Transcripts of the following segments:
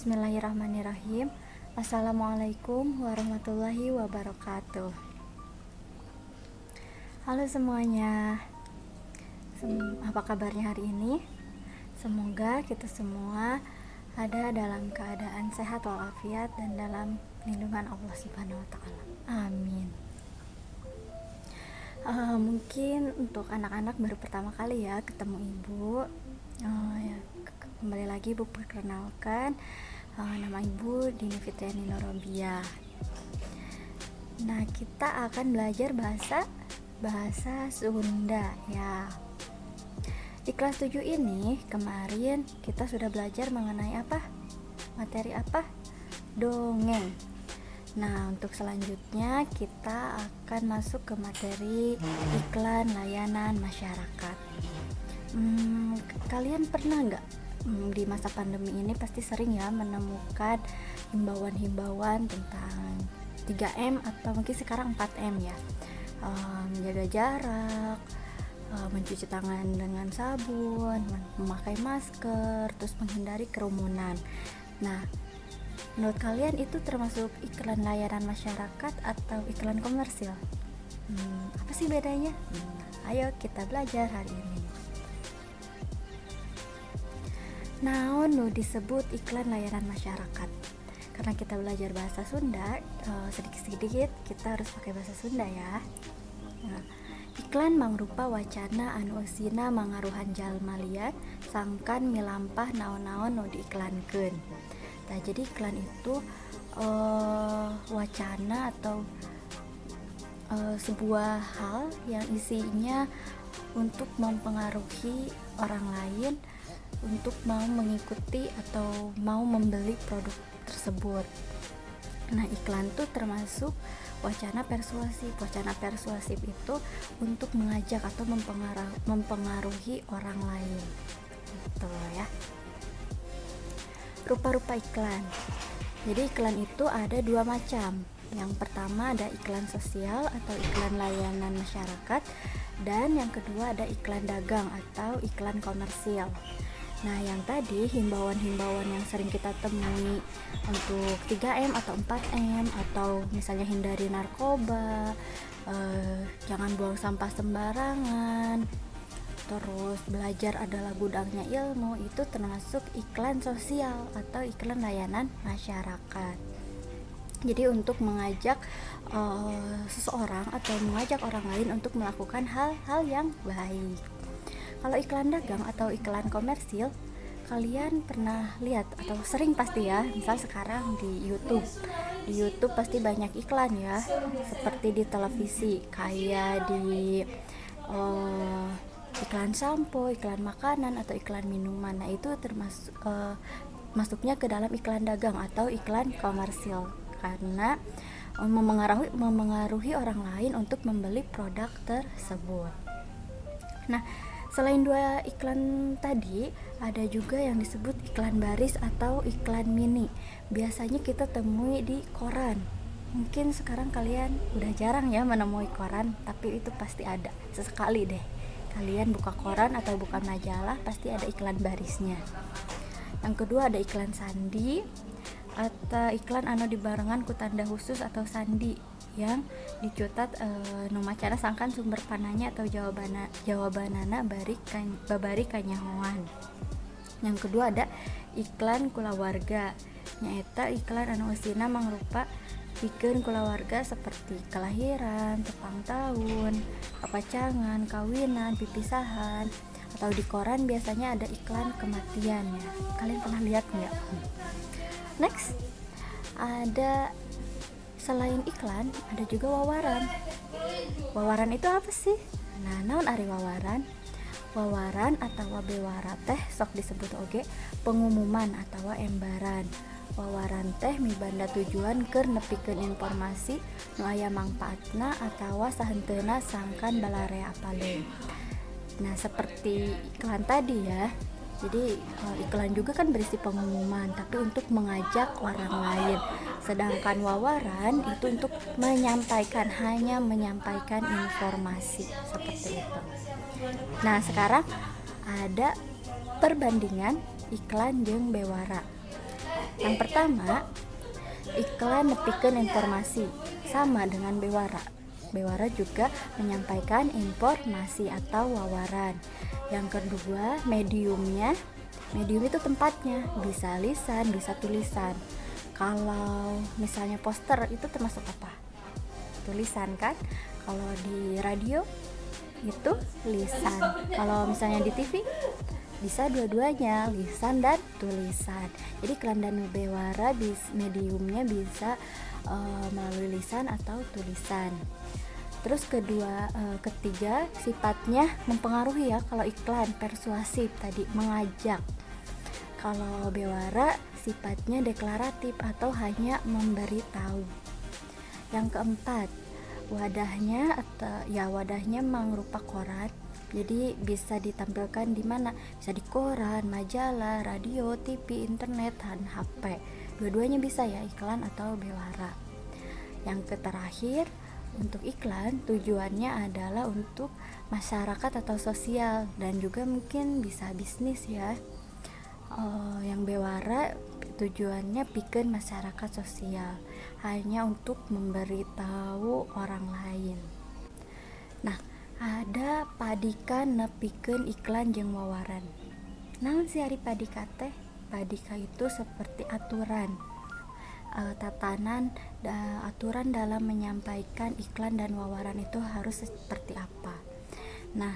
Bismillahirrahmanirrahim. Assalamualaikum warahmatullahi wabarakatuh. Halo semuanya, apa kabarnya hari ini? Semoga kita semua ada dalam keadaan sehat walafiat dan dalam lindungan Allah Subhanahu wa Ta'ala. Amin. Mungkin untuk anak-anak baru pertama kali ya ketemu ibu. Kembali lagi ibu perkenalkan, nama ibu Dini Fitriani Norobia. Nah, kita akan belajar bahasa Sunda ya. Di kelas 7 ini kemarin kita sudah belajar mengenai apa? Materi apa? Dongeng. Nah, untuk selanjutnya kita akan masuk ke materi iklan layanan masyarakat. Kalian pernah nggak di masa pandemi ini pasti sering ya menemukan himbauan-himbauan tentang 3M atau mungkin sekarang 4M ya, menjaga jarak, mencuci tangan dengan sabun, memakai masker, terus menghindari kerumunan. Nah, menurut kalian itu termasuk iklan layanan masyarakat atau iklan komersil? Apa sih bedanya? Ayo kita belajar hari ini. Naon nu disebut iklan layanan masyarakat? Karena kita belajar bahasa Sunda, sedikit-sedikit kita harus pakai bahasa Sunda ya. Nah, iklan mangrupa wacana anu eusina mangaruhan jalma liat sangkan milampah naon-naon nu diiklankeun. Nah, jadi iklan itu wacana atau sebuah hal yang isinya untuk mempengaruhi orang lain untuk mau mengikuti atau mau membeli produk tersebut. Nah, iklan itu termasuk wacana persuasif. Wacana persuasif itu untuk mengajak atau mempengaruhi orang lain. Gitu ya. Rupa-rupa iklan. Jadi iklan itu ada dua macam. Yang pertama ada iklan sosial atau iklan layanan masyarakat, dan yang kedua ada iklan dagang atau iklan komersil. Nah, yang tadi himbauan-himbauan yang sering kita temui untuk 3M atau 4M atau misalnya hindari narkoba, jangan buang sampah sembarangan, terus belajar adalah gudangnya ilmu, itu termasuk iklan sosial atau iklan layanan masyarakat. Jadi untuk mengajak seseorang atau mengajak orang lain untuk melakukan hal-hal yang baik. Kalau iklan dagang atau iklan komersil, kalian pernah lihat atau sering pasti ya, misal sekarang di YouTube pasti banyak iklan ya, seperti di televisi kayak di iklan sampo, iklan makanan atau iklan minuman. Nah, itu termasuk masuknya ke dalam iklan dagang atau iklan komersil karena memengaruhi orang lain untuk membeli produk tersebut. Nah, selain dua iklan tadi, ada juga yang disebut iklan baris atau iklan mini. Biasanya kita temui di koran. Mungkin sekarang kalian udah jarang ya menemui koran, tapi itu pasti ada. Sesekali deh kalian buka koran atau buka majalah, pasti ada iklan barisnya. Yang kedua ada iklan sandi atau iklan anu dibarengan ku tanda khusus atau sandi yang dicutat nu macana sangkan sumber pananya atau jawabanana babari kanyahoan. Yang kedua ada iklan kulawarga, nyaeta iklan anu eusina mangrupa pikeun kulawarga seperti kelahiran, tepang tahun, papacangan, kawinan, pipisahan, atau di koran biasanya ada iklan kematian ya. Kalian pernah lihat nggak? Next, ada selain iklan ada juga wawaran. Wawaran itu apa sih? Nah, naon ari wawaran? Wawaran atau bewara teh sok disebut oge pengumuman atau embaran. Wawaran teh mibanda tujuan keur nepikeun informasi nu aya mangpaatna atawa sahenteuna sangkan balarea apaleun. Nah, seperti iklan tadi ya. Jadi iklan juga kan berisi pengumuman tapi untuk mengajak orang lain. Sedangkan wawaran itu untuk hanya menyampaikan informasi seperti itu. Nah, sekarang ada perbandingan iklan jeung bewara. Yang pertama, iklan nepikeun informasi, sama dengan bewara. Bewara juga menyampaikan informasi atau wawaran. Yang kedua, mediumnya. Medium itu tempatnya, bisa lisan, bisa tulisan. Kalau misalnya poster itu termasuk apa? Tulisan kan? Kalau di radio itu lisan. Kalau misalnya di TV bisa dua-duanya, lisan dan tulisan. Jadi iklan dan bewara mediumnya bisa melalui lisan atau tulisan. Terus ketiga, sifatnya mempengaruhi ya. Kalau iklan persuasif tadi, mengajak. Kalau bewara sifatnya deklaratif atau hanya memberitahu. Yang keempat, wadahnya mengrupa koran. Jadi bisa ditampilkan di mana? Bisa di koran, majalah, radio, TV, internet, dan HP. Dua-duanya bisa ya, iklan atau bewara. Yang terakhir, untuk iklan tujuannya adalah untuk masyarakat atau sosial, dan juga mungkin bisa bisnis ya. Yang bewara tujuannya pikeun masyarakat sosial, hanya untuk memberitahu orang lain. Nah, ada padika nepikeun iklan jeung wawaran. Naon sih ari padika teh? Padika itu seperti aturan, aturan dalam menyampaikan iklan dan wawaran itu harus seperti apa. Nah,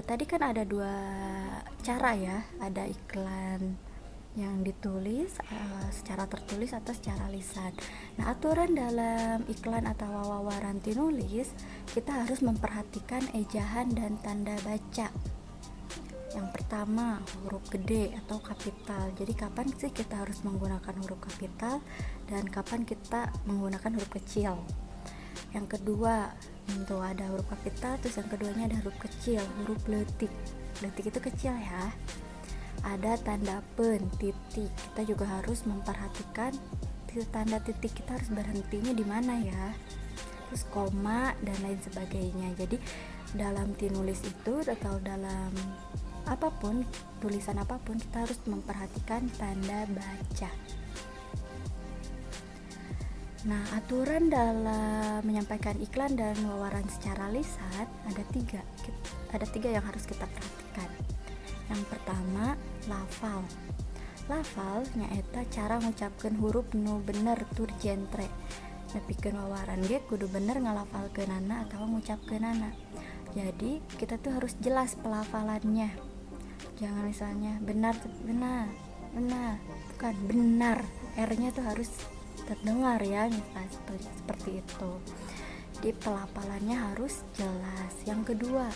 tadi kan ada dua cara ya, ada iklan yang ditulis secara tertulis atau secara lisan. Nah, aturan dalam iklan atau wawaran tinulis, kita harus memperhatikan ejahan dan tanda baca. Yang pertama, huruf gede atau kapital. Jadi kapan sih kita harus menggunakan huruf kapital dan kapan kita menggunakan huruf kecil. Yang kedua, untuk ada huruf kapital, terus yang keduanya ada huruf kecil, huruf leutik. Leutik itu kecil ya. Ada tanda pen, titik. Kita juga harus memperhatikan tanda titik kita harus berhentinya di mana ya. Terus koma dan lain sebagainya. Jadi dalam tinulis itu atau dalam apapun, tulisan apapun, kita harus memperhatikan tanda baca. Nah, aturan dalam menyampaikan iklan dan wawaran secara lisan ada tiga yang harus kita perhatikan. Yang pertama, lafal. Lafal nyaeta cara ngucapkeun huruf nu bener tur jentre. Nepikeun wawaran ge kudu bener ngalafalkeunana atawa ngucapkeunana. Jadi kita tuh harus jelas pelafalannya. Jangan misalnya benar, bukan benar. R-nya tuh harus terdengar ya, seperti itu. Jadi pelafalannya harus jelas. Yang kedua,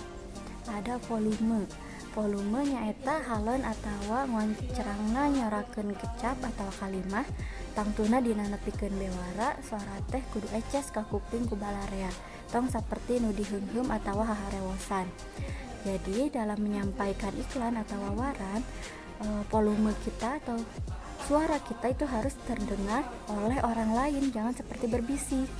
ada volume. Volumenya eta halon atawa ngoncrangna nyorakeun kecap atau kalimah tangtuna dina nepikeun bewara, suara teh kudu eces ka kuping ku balarea. Tong saperti nu diheunheum atawa haharewosan. Jadi dalam menyampaikan iklan atau wawaran, volume kita atau suara kita itu harus terdengar oleh orang lain, jangan seperti berbisik.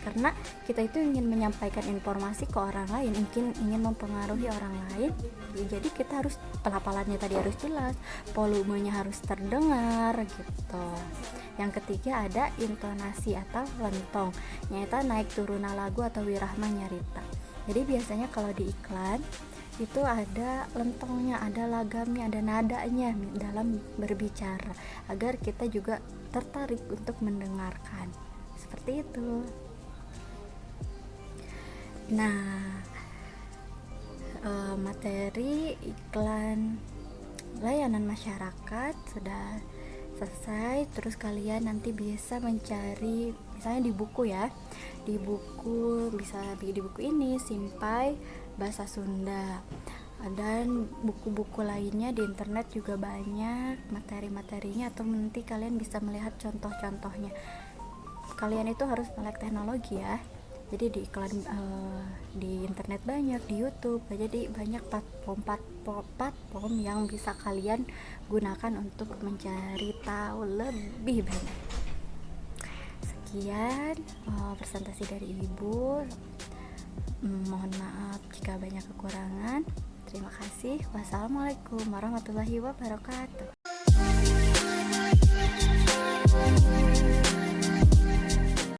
Karena kita itu ingin menyampaikan informasi ke orang lain, ingin mempengaruhi orang lain. Jadi kita harus pelafalannya tadi harus jelas, volumenya harus terdengar gitu. Yang ketiga ada intonasi atau lentong, nyata naik turuna lagu atau wirahma nyarita. Jadi biasanya kalau di iklan itu ada lentongnya, ada lagamnya, ada nadanya dalam berbicara agar kita juga tertarik untuk mendengarkan. Seperti itu. Nah, materi iklan layanan masyarakat sudah selesai. Terus kalian nanti bisa mencari misalnya di buku ya, di buku bisa di buku ini Simpai Bahasa Sunda, dan buku-buku lainnya di internet juga banyak materi-materinya, atau nanti kalian bisa melihat contoh-contohnya. Kalian itu harus melek teknologi ya. Jadi di iklan di internet banyak, di YouTube, jadi banyak platform yang bisa kalian gunakan untuk mencari tahu lebih banyak. Sekian presentasi dari Ibu. Mohon maaf jika banyak kekurangan. Terima kasih. Wassalamualaikum warahmatullahi wabarakatuh.